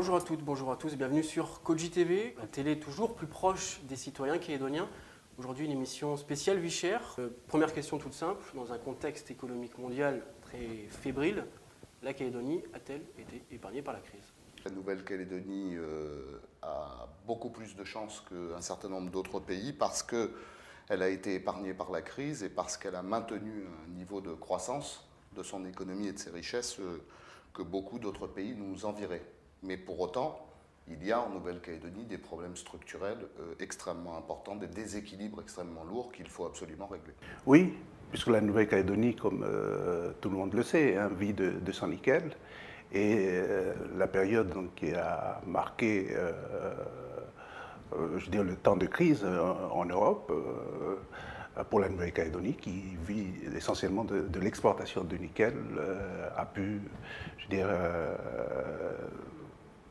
Bonjour à toutes, bonjour à tous, bienvenue sur Koji TV, la télé toujours plus proche des citoyens calédoniens. Aujourd'hui une émission spéciale vie chère. Première question toute simple, dans un contexte économique mondial très fébrile, la Calédonie a-t-elle été épargnée par la crise? La Nouvelle-Calédonie a beaucoup plus de chances qu'un certain nombre d'autres pays parce qu'elle a été épargnée par la crise et parce qu'elle a maintenu un niveau de croissance de son économie et de ses richesses que beaucoup d'autres pays nous envieraient. Mais pour autant, il y a en Nouvelle-Calédonie des problèmes structurels extrêmement importants, des déséquilibres extrêmement lourds qu'il faut absolument régler. Oui, puisque la Nouvelle-Calédonie, comme tout le monde le sait, vit de son nickel. Et la période donc, qui a marqué je dirais, le temps de crise en Europe, pour la Nouvelle-Calédonie, qui vit essentiellement de l'exportation de nickel, a pu, je dirais,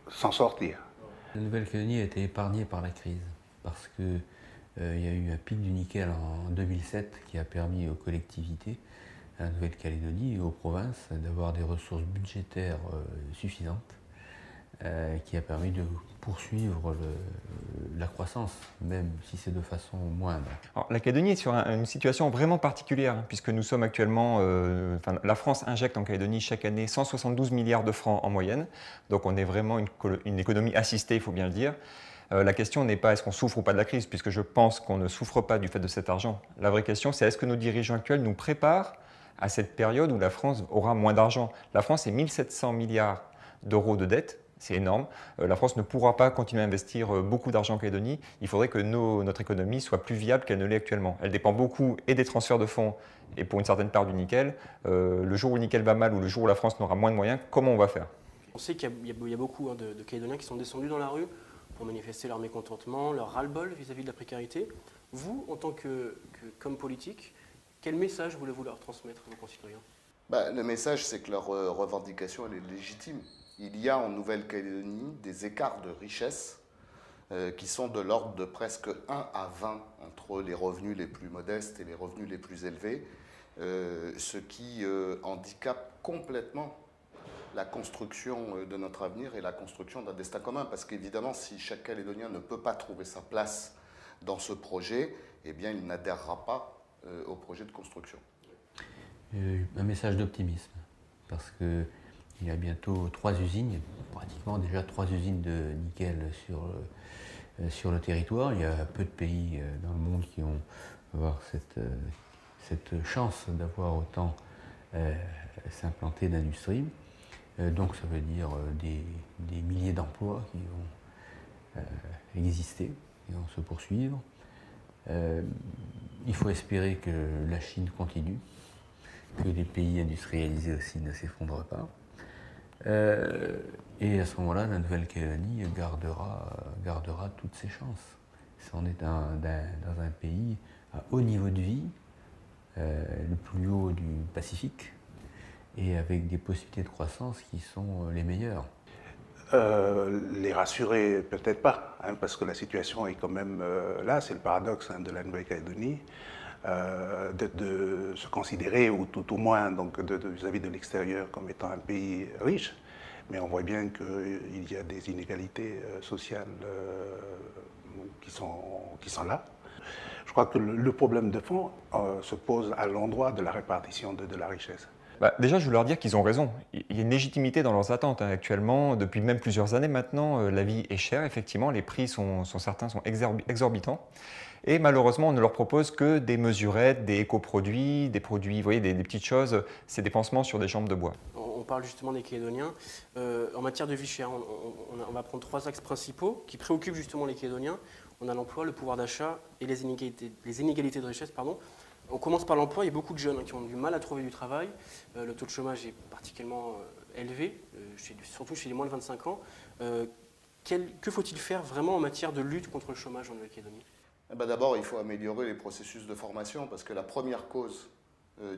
s'en sortir. La Nouvelle-Calédonie a été épargnée par la crise parce qu'il y a eu un pic du nickel en 2007 qui a permis aux collectivités, à la Nouvelle-Calédonie et aux provinces d'avoir des ressources budgétaires suffisantes qui a permis de poursuivre la croissance, même si c'est de façon moindre. Alors, la Calédonie est sur une situation vraiment particulière, puisque nous sommes actuellement, la France injecte en Calédonie chaque année 172 milliards de francs en moyenne, donc on est vraiment une économie assistée, il faut bien le dire. La question n'est pas est-ce qu'on souffre ou pas de la crise, puisque je pense qu'on ne souffre pas du fait de cet argent. La vraie question, c'est est-ce que nos dirigeants actuels nous préparent à cette période où la France aura moins d'argent. La France est 1700 milliards d'euros de dette. C'est énorme. La France ne pourra pas continuer à investir beaucoup d'argent en Calédonie. Il faudrait que notre économie soit plus viable qu'elle ne l'est actuellement. Elle dépend beaucoup et des transferts de fonds et pour une certaine part du nickel. Le jour où le nickel va mal ou le jour où la France n'aura moins de moyens, comment on va faire? On sait qu'il y a beaucoup de Calédoniens qui sont descendus dans la rue pour manifester leur mécontentement, leur ras-le-bol vis-à-vis de la précarité. Vous, en tant qu'homme politique, quel message voulez-vous leur transmettre à vos concitoyens? Le message, c'est que leur revendication, elle est légitime. Il y a en Nouvelle-Calédonie des écarts de richesse qui sont de l'ordre de presque 1 à 20 entre les revenus les plus modestes et les revenus les plus élevés, ce qui handicape complètement la construction de notre avenir et la construction d'un destin commun. Parce qu'évidemment, si chaque Calédonien ne peut pas trouver sa place dans ce projet, eh bien, il n'adhérera pas au projet de construction. Un message d'optimisme, parce qu'il y a bientôt 3 usines, pratiquement déjà 3 usines de nickel sur le territoire. Il y a peu de pays dans le monde qui ont avoir cette chance d'avoir autant s'implanter d'industrie. Donc ça veut dire des milliers d'emplois qui vont exister, qui vont se poursuivre. Il faut espérer que la Chine continue, que les pays industrialisés aussi ne s'effondrent pas. Et à ce moment-là, la Nouvelle-Calédonie gardera toutes ses chances. On est dans un pays à haut niveau de vie, le plus haut du Pacifique, et avec des possibilités de croissance qui sont les meilleures. Les rassurer, peut-être pas, parce que la situation est quand même là, c'est le paradoxe de la Nouvelle-Calédonie, de se considérer, ou tout au moins vis-à-vis de l'extérieur, comme étant un pays riche. Mais on voit bien qu'il y a des inégalités sociales qui sont là. Je crois que le problème de fond se pose à l'endroit de la répartition de la richesse. Déjà, je veux leur dire qu'ils ont raison. Il y a une légitimité dans leurs attentes. Actuellement, depuis même plusieurs années maintenant, la vie est chère, effectivement. Les prix certains sont exorbitants. Et malheureusement, on ne leur propose que des mesurettes, des éco-produits, des produits, vous voyez, des petites choses, c'est des pansements sur des jambes de bois. On parle justement des Calédoniens. En matière de vie chère, on va prendre 3 axes principaux qui préoccupent justement les Calédoniens. On a l'emploi, le pouvoir d'achat et les inégalités de richesse. On commence par l'emploi. Il y a beaucoup de jeunes qui ont du mal à trouver du travail. Le taux de chômage est particulièrement élevé, surtout chez les moins de 25 ans. Que faut-il faire vraiment en matière de lutte contre le chômage en Nouvelle-Calédonie? D'abord, il faut améliorer les processus de formation parce que la première cause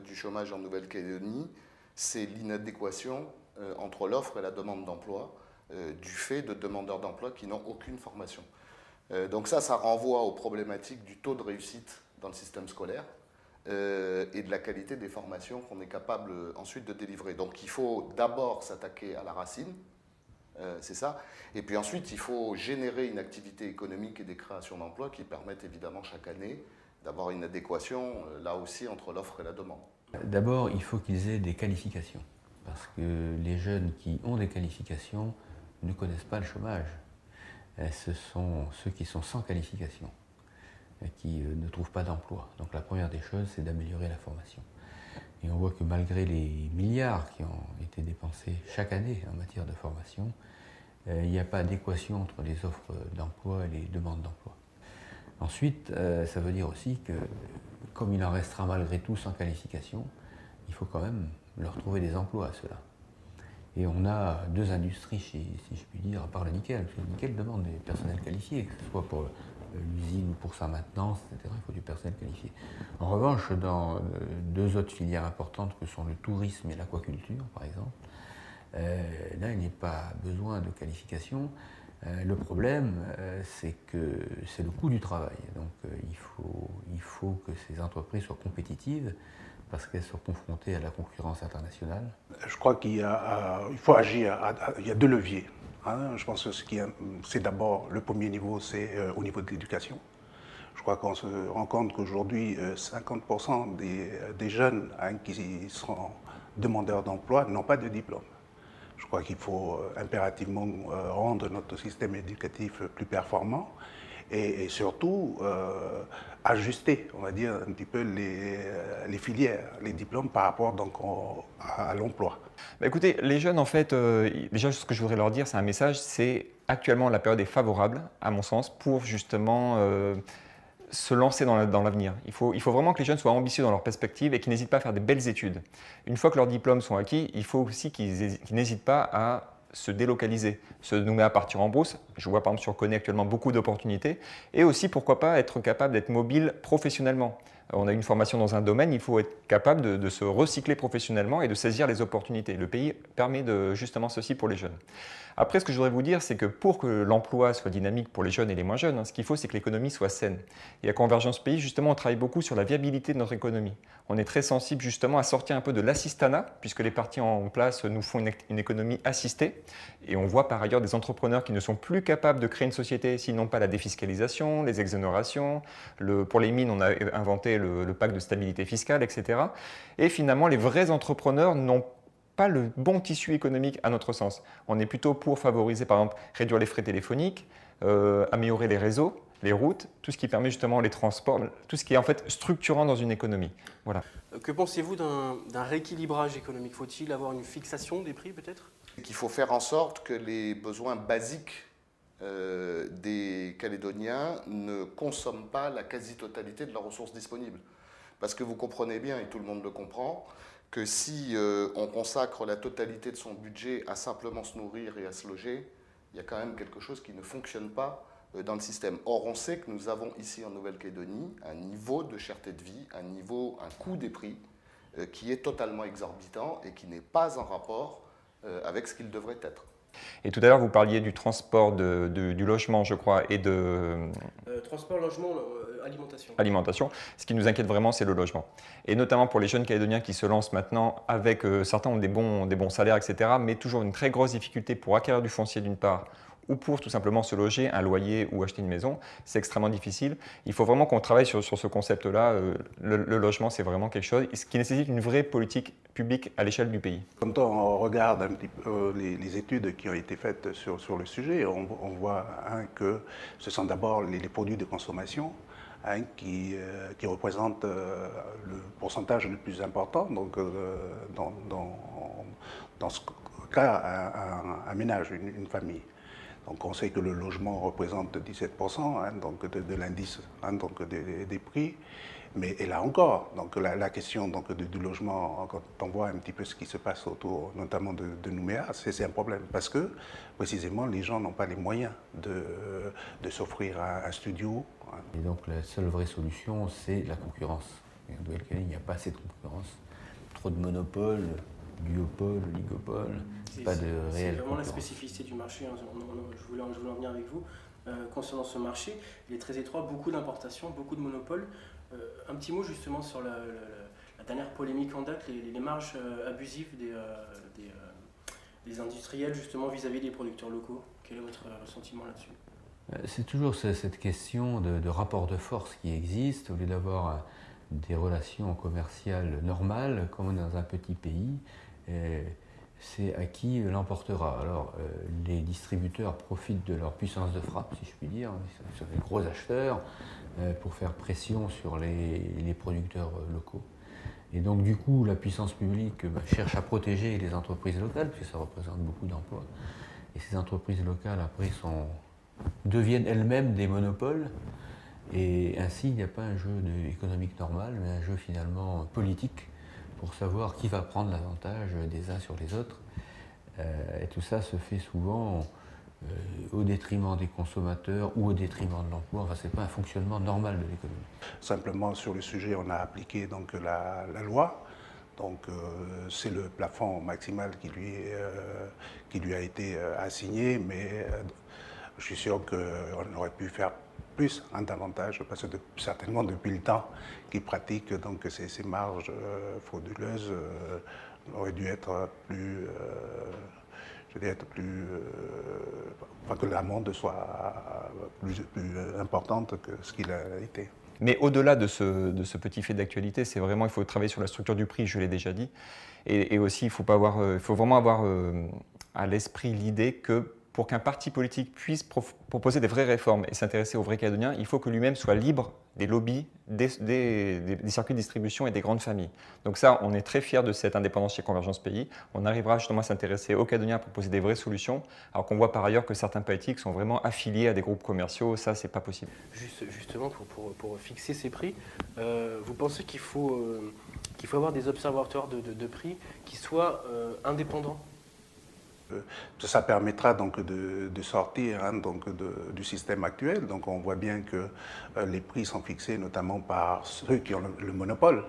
du chômage en Nouvelle-Calédonie, c'est l'inadéquation entre l'offre et la demande d'emploi du fait de demandeurs d'emploi qui n'ont aucune formation. Donc ça renvoie aux problématiques du taux de réussite dans le système scolaire et de la qualité des formations qu'on est capable ensuite de délivrer. Donc il faut d'abord s'attaquer à la racine, C'est ça. Et puis ensuite, il faut générer une activité économique et des créations d'emplois qui permettent évidemment chaque année d'avoir une adéquation, là aussi, entre l'offre et la demande. D'abord, il faut qu'ils aient des qualifications, parce que les jeunes qui ont des qualifications ne connaissent pas le chômage. Ce sont ceux qui sont sans qualification, qui ne trouvent pas d'emploi. Donc la première des choses, c'est d'améliorer la formation. Et on voit que malgré les milliards qui ont été dépensés chaque année en matière de formation, il n'y a pas d'adéquation entre les offres d'emploi et les demandes d'emploi. Ensuite, ça veut dire aussi que, comme il en restera malgré tout sans qualification, il faut quand même leur trouver des emplois à ceux-là. Et on a deux industries, si je puis dire, à part le nickel, parce que le nickel demande des personnels qualifiés, que ce soit pour l'usine ou pour sa maintenance, etc. Il faut du personnel qualifié. En revanche, dans deux autres filières importantes que sont le tourisme et l'aquaculture, par exemple, là, il n'y a pas besoin de qualification. Le problème, c'est que c'est le coût du travail. Donc il faut que ces entreprises soient compétitives parce qu'elles sont confrontées à la concurrence internationale. Je crois qu'il faut agir. Il y a deux leviers. Je pense que c'est d'abord le premier niveau, c'est au niveau de l'éducation. Je crois qu'on se rend compte qu'aujourd'hui, 50% des jeunes qui sont demandeurs d'emploi n'ont pas de diplôme. Je crois qu'il faut impérativement rendre notre système éducatif plus performant et surtout ajuster, on va dire, un petit peu les filières, les diplômes par rapport donc, à l'emploi. Bah écoutez, les jeunes, en fait, déjà ce que je voudrais leur dire, c'est un message, c'est actuellement la période est favorable, à mon sens, pour justement se lancer dans l'avenir. Il faut vraiment que les jeunes soient ambitieux dans leur perspective et qu'ils n'hésitent pas à faire des belles études. Une fois que leurs diplômes sont acquis, il faut aussi qu'ils n'hésitent pas à se délocaliser, se nommer à partir en brousse. Je vois par exemple sur Koné actuellement beaucoup d'opportunités. Et aussi, pourquoi pas, être capable d'être mobile professionnellement. On a une formation dans un domaine, il faut être capable de se recycler professionnellement et de saisir les opportunités. Le pays permet justement ceci pour les jeunes. Après, ce que je voudrais vous dire, c'est que pour que l'emploi soit dynamique pour les jeunes et les moins jeunes, ce qu'il faut, c'est que l'économie soit saine. Et à Convergence Pays, justement, on travaille beaucoup sur la viabilité de notre économie. On est très sensible justement à sortir un peu de l'assistanat, puisque les partis en place nous font une économie assistée. Et on voit par ailleurs des entrepreneurs qui ne sont plus capables de créer une société s'ils n'ont pas la défiscalisation, les exonérations. Pour les mines, on a inventé le pacte de stabilité fiscale, etc. Et finalement, les vrais entrepreneurs n'ont pas le bon tissu économique à notre sens. On est plutôt pour favoriser, par exemple, réduire les frais téléphoniques, améliorer les réseaux, les routes, tout ce qui permet justement les transports, tout ce qui est en fait structurant dans une économie. Voilà. Que pensez-vous d'un rééquilibrage économique? Faut-il avoir une fixation des prix peut-être? Il faut faire en sorte que les besoins basiques des Calédoniens ne consomment pas la quasi-totalité de leurs ressources disponibles. Parce que vous comprenez bien, et tout le monde le comprend, que si on consacre la totalité de son budget à simplement se nourrir et à se loger, il y a quand même quelque chose qui ne fonctionne pas dans le système. Or, on sait que nous avons ici en Nouvelle-Calédonie un niveau de cherté de vie, un coût des prix qui est totalement exorbitant et qui n'est pas en rapport avec ce qu'il devrait être. Et tout à l'heure, vous parliez du transport, du logement, je crois, et de... Transport, logement, alimentation. Alimentation. Ce qui nous inquiète vraiment, c'est le logement. Et notamment pour les jeunes Calédoniens qui se lancent maintenant avec... certains ont des bons salaires, etc., mais toujours une très grosse difficulté pour acquérir du foncier d'une part, ou pour tout simplement se loger, un loyer ou acheter une maison. C'est extrêmement difficile. Il faut vraiment qu'on travaille sur ce concept-là. Le logement, c'est vraiment quelque chose qui nécessite une vraie politique publique à l'échelle du pays. Quand on regarde un petit peu les études qui ont été faites sur le sujet, on voit que ce sont d'abord les produits de consommation qui représentent le pourcentage le plus important. Donc, dans ce cas, un ménage, une famille. Donc on sait que le logement représente 17% donc de l'indice donc des prix. Mais et là encore, donc la question donc, du logement, quand on voit un petit peu ce qui se passe autour, notamment de Nouméa, c'est un problème. Parce que, précisément, les gens n'ont pas les moyens de s'offrir un studio. Et donc la seule vraie solution, c'est la concurrence. Et en Nouvelle-Calédonie, il n'y a pas assez de concurrence. Trop de monopoles, duopoles, oligopoles, pas de réelle concurrence. C'est vraiment la spécificité du marché. Je voulais en venir avec vous. Concernant ce marché, il est très étroit, beaucoup d'importations, beaucoup de monopoles. Un petit mot justement sur la dernière polémique en date, les marges abusives des industriels justement vis-à-vis des producteurs locaux. Quel est votre sentiment là-dessus? C'est toujours cette question de rapport de force qui existe. Au lieu d'avoir des relations commerciales normales, comme on est dans un petit pays, c'est à qui l'emportera. Alors, les distributeurs profitent de leur puissance de frappe, si je puis dire. Ils sont des gros acheteurs pour faire pression sur les producteurs locaux. Et donc, du coup, la puissance publique cherche à protéger les entreprises locales, puisque ça représente beaucoup d'emplois. Et ces entreprises locales, après, deviennent elles-mêmes des monopoles. Et ainsi, il n'y a pas un jeu économique normal, mais un jeu finalement politique pour savoir qui va prendre l'avantage des uns sur les autres. Et tout ça se fait souvent au détriment des consommateurs ou au détriment de l'emploi. Enfin, ce n'est pas un fonctionnement normal de l'économie. Simplement, sur le sujet, on a appliqué donc, la loi. Donc, c'est le plafond maximal qui lui a été assigné, mais je suis sûr qu'on aurait pu faire plus, davantage, parce que certainement depuis le temps qu'ils pratiquent donc, ces marges frauduleuses auraient dû être plus... enfin, que l'amende soit plus importante que ce qu'il a été. Mais au-delà de ce petit fait d'actualité, c'est vraiment, il faut travailler sur la structure du prix, je l'ai déjà dit. Et aussi, il faut vraiment avoir à l'esprit l'idée que pour qu'un parti politique puisse proposer des vraies réformes et s'intéresser aux vrais Calédoniens, il faut que lui-même soit libre des lobbies, des circuits de distribution et des grandes familles. Donc ça, on est très fiers de cette indépendance chez Convergence Pays. On arrivera justement à s'intéresser aux Calédoniens, à proposer des vraies solutions, alors qu'on voit par ailleurs que certains politiques sont vraiment affiliés à des groupes commerciaux. Ça, c'est pas possible. Justement, pour fixer ces prix, vous pensez qu'il faut avoir des observateurs de prix qui soient indépendants? Ça permettra donc de sortir donc du système actuel. Donc on voit bien que les prix sont fixés notamment par ceux qui ont le monopole.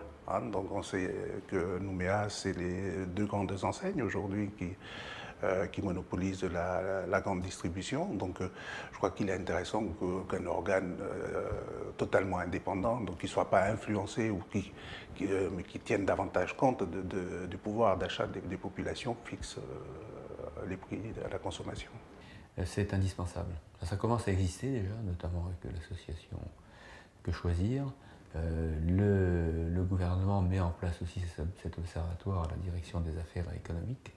Donc on sait que Nouméa, c'est les deux grandes enseignes aujourd'hui qui monopolisent la grande distribution. Donc je crois qu'il est intéressant qu'un organe totalement indépendant, donc qui ne soit pas influencé ou mais qui tienne davantage compte du pouvoir d'achat des populations, fixe les prix à la consommation. C'est indispensable. Ça commence à exister déjà, notamment avec l'association Que Choisir. Le gouvernement met en place aussi cet observatoire à la direction des affaires économiques.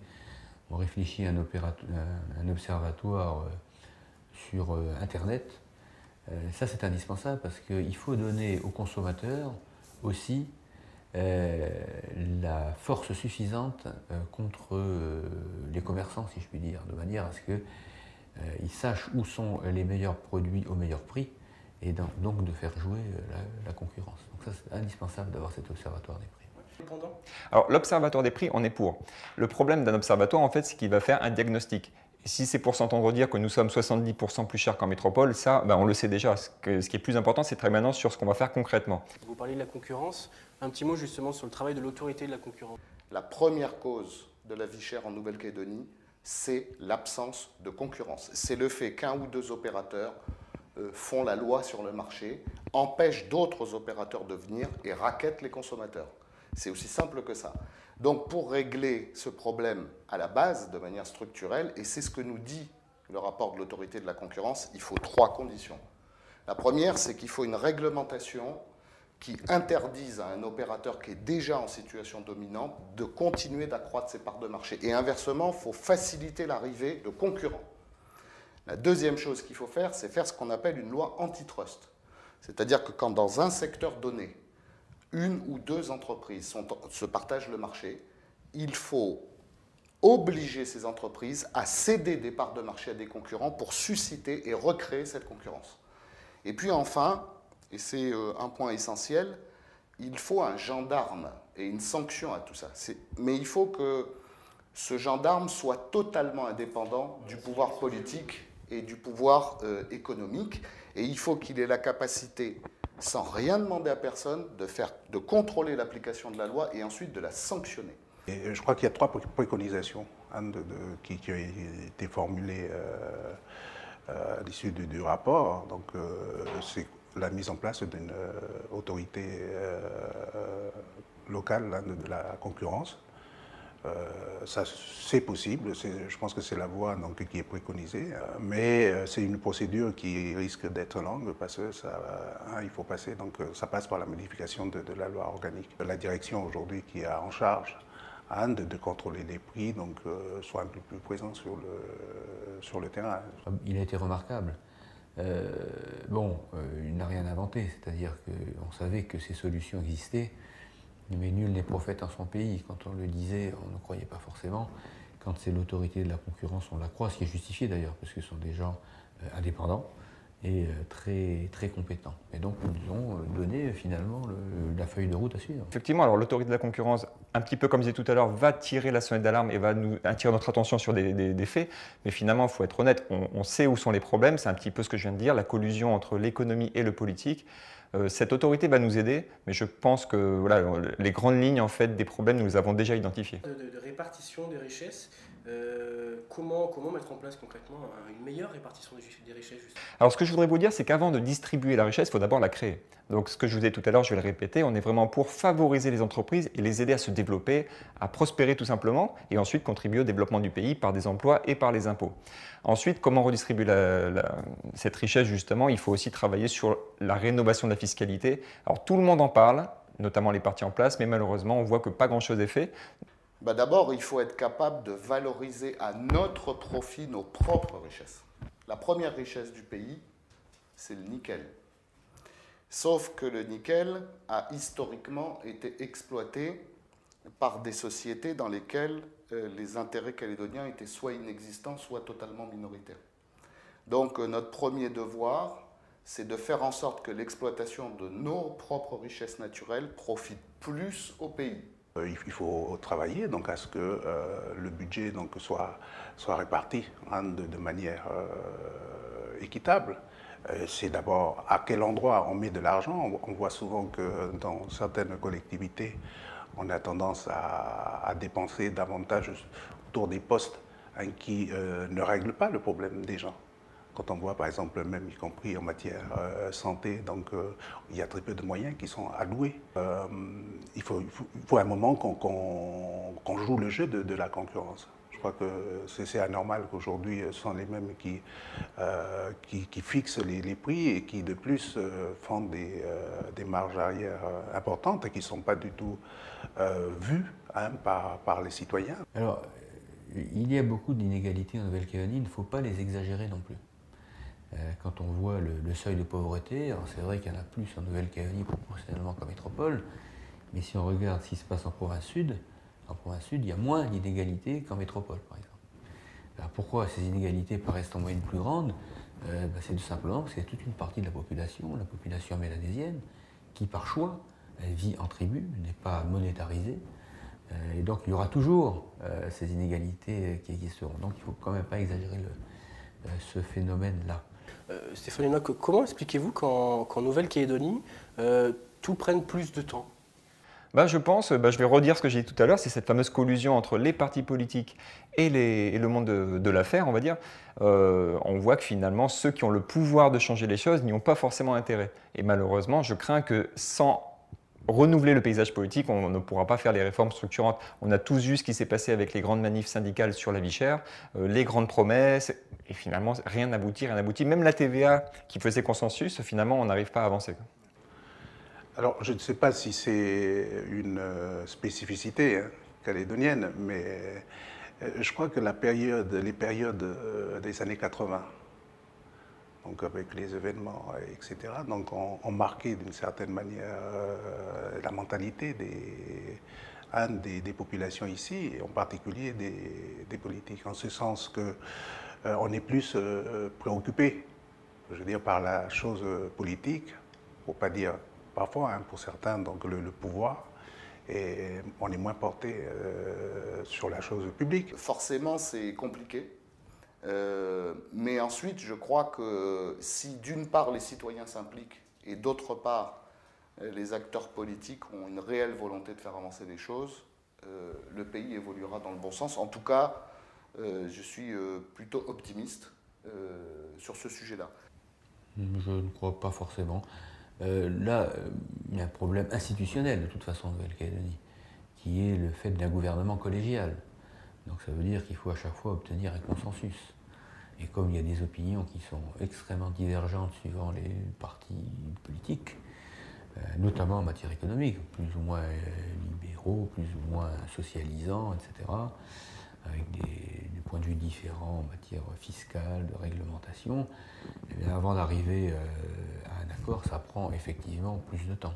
On réfléchit à un observatoire sur Internet. Ça, c'est indispensable parce qu'il faut donner aux consommateurs aussi la force suffisante contre les commerçants, si je puis dire, de manière à ce qu'ils sachent où sont les meilleurs produits au meilleur prix et donc de faire jouer la concurrence. Donc ça, c'est indispensable d'avoir cet observatoire des prix. Alors l'observatoire des prix, on est pour. Le problème d'un observatoire, en fait, c'est qu'il va faire un diagnostic. Et si c'est pour s'entendre dire que nous sommes 70% plus chers qu'en métropole, ça, on le sait déjà. Ce qui est plus important, c'est de travailler maintenant sur ce qu'on va faire concrètement. Vous parlez de la concurrence. Un petit mot justement sur le travail de l'autorité de la concurrence. La première cause de la vie chère en Nouvelle-Calédonie, c'est l'absence de concurrence. C'est le fait qu'un ou deux opérateurs font la loi sur le marché, empêchent d'autres opérateurs de venir et rackettent les consommateurs. C'est aussi simple que ça. Donc pour régler ce problème à la base, de manière structurelle, et c'est ce que nous dit le rapport de l'autorité de la concurrence, il faut 3 conditions. La première, c'est qu'il faut une réglementation qui interdise à un opérateur qui est déjà en situation dominante de continuer d'accroître ses parts de marché. Et inversement, il faut faciliter l'arrivée de concurrents. La deuxième chose qu'il faut faire, c'est faire ce qu'on appelle une loi antitrust. C'est-à-dire que quand dans un secteur donné, une ou deux entreprises se partagent le marché, il faut obliger ces entreprises à céder des parts de marché à des concurrents pour susciter et recréer cette concurrence. Et puis enfin, et c'est un point essentiel, il faut un gendarme et une sanction à tout ça. Mais il faut que ce gendarme soit totalement indépendant du pouvoir politique et du pouvoir économique. Et il faut qu'il ait la capacité, sans rien demander à personne, de contrôler l'application de la loi et ensuite de la sanctionner. Et je crois qu'il y a 3 préconisations qui ont été formulées à l'issue du rapport. Donc, c'est la mise en place d'une autorité locale de la concurrence, Ça, c'est possible, je pense que c'est la voie donc, qui est préconisée, mais c'est une procédure qui risque d'être longue parce que il faut passer, donc ça passe par la modification de la loi organique. La direction aujourd'hui qui a en charge de contrôler les prix, donc soit un peu plus présent sur le terrain. Il a été remarquable. Il n'a rien inventé, c'est-à-dire qu'on savait que ces solutions existaient, mais nul n'est prophète en son pays. Quand on le disait, on ne croyait pas forcément. Quand c'est l'autorité de la concurrence, on la croit, ce qui est justifié d'ailleurs, parce que ce sont des gens indépendants et très, très compétents. Et donc, ils nous ont donné finalement la feuille de route à suivre. Effectivement, alors l'autorité de la concurrence, un petit peu comme je disais tout à l'heure, va tirer la sonnette d'alarme et va nous attirer notre attention sur des faits. Mais finalement, il faut être honnête, on sait où sont les problèmes. C'est un petit peu ce que je viens de dire, la collusion entre l'économie et le politique. Cette autorité va nous aider, mais je pense que voilà, les grandes lignes en fait, des problèmes, nous les avons déjà identifiés. De répartition des richesses, comment mettre en place concrètement une meilleure répartition des richesses justement? Alors ce que je voudrais vous dire, c'est qu'avant de distribuer la richesse, il faut d'abord la créer. Donc ce que je vous ai dit tout à l'heure, je vais le répéter, on est vraiment pour favoriser les entreprises et les aider à se développer, à prospérer tout simplement, et ensuite contribuer au développement du pays par des emplois et par les impôts. Ensuite, comment redistribuer cette richesse justement? Il faut aussi travailler sur la rénovation de la fiscalité. Alors tout le monde en parle, notamment les partis en place, mais malheureusement on voit que pas grand-chose est fait. D'abord, il faut être capable de valoriser à notre profit nos propres richesses. La première richesse du pays, c'est le nickel. Sauf que le nickel a historiquement été exploité par des sociétés dans lesquelles les intérêts calédoniens étaient soit inexistants, soit totalement minoritaires. Donc notre premier devoir, c'est de faire en sorte que l'exploitation de nos propres richesses naturelles profite plus au pays. Il faut travailler donc, à ce que le budget donc, soit réparti de manière équitable. C'est d'abord à quel endroit on met de l'argent. On voit souvent que dans certaines collectivités, on a tendance à dépenser davantage autour des postes qui ne règlent pas le problème des gens. Quand on voit par exemple, même y compris en matière santé, donc il y a très peu de moyens qui sont alloués. Il faut un moment qu'on joue le jeu de la concurrence. Je crois que c'est anormal qu'aujourd'hui ce sont les mêmes qui fixent les prix et qui de plus font des marges arrière importantes et qui ne sont pas du tout vues par les citoyens. Alors, il y a beaucoup d'inégalités en Nouvelle-Calédonie, il ne faut pas les exagérer non plus. Quand on voit le seuil de pauvreté, c'est vrai qu'il y en a plus en Nouvelle-Calédonie proportionnellement qu'en métropole, mais si on regarde ce qui se passe en province sud, il y a moins d'inégalités qu'en métropole, par exemple. Alors pourquoi ces inégalités paraissent en moyenne plus grandes? C'est tout simplement parce qu'il y a toute une partie de la population mélanésienne, qui par choix, elle vit en tribu, n'est pas monétarisée, et donc il y aura toujours ces inégalités qui existeront. Donc il ne faut quand même pas exagérer ce phénomène-là. Stéphane Enoch, comment expliquez-vous qu'en Nouvelle-Calédonie, tout prenne plus de temps? Je pense, je vais redire ce que j'ai dit tout à l'heure, c'est cette fameuse collusion entre les partis politiques et le monde de l'affaire, on va dire. On voit que finalement, ceux qui ont le pouvoir de changer les choses n'y ont pas forcément intérêt. Et malheureusement, je crains que sans renouveler le paysage politique, on ne pourra pas faire les réformes structurantes. On a tous vu ce qui s'est passé avec les grandes manifs syndicales sur la vie chère, les grandes promesses, et finalement, rien n'aboutit. Même la TVA qui faisait consensus, finalement, on n'arrive pas à avancer. Alors, je ne sais pas si c'est une spécificité calédonienne, mais je crois que les périodes des années 80, donc avec les événements, etc., donc ont marqué d'une certaine manière la mentalité des populations ici, et en particulier des politiques, en ce sens qu'on est plus préoccupé, je veux dire, par la chose politique, pour ne pas dire parfois, pour certains, donc le pouvoir, et on est moins porté sur la chose publique. Forcément, c'est compliqué. Mais ensuite, je crois que si d'une part les citoyens s'impliquent et d'autre part les acteurs politiques ont une réelle volonté de faire avancer les choses, le pays évoluera dans le bon sens. En tout cas, je suis plutôt optimiste sur ce sujet-là. Je ne crois pas forcément. Là, il y a un problème institutionnel de toute façon en Nouvelle-Calédonie qui est le fait d'un gouvernement collégial. Donc ça veut dire qu'il faut à chaque fois obtenir un consensus. Et comme il y a des opinions qui sont extrêmement divergentes suivant les partis politiques, notamment en matière économique, plus ou moins libéraux, plus ou moins socialisants, etc., avec des points de vue différents en matière fiscale, de réglementation, eh bien, avant d'arriver à un accord, ça prend effectivement plus de temps.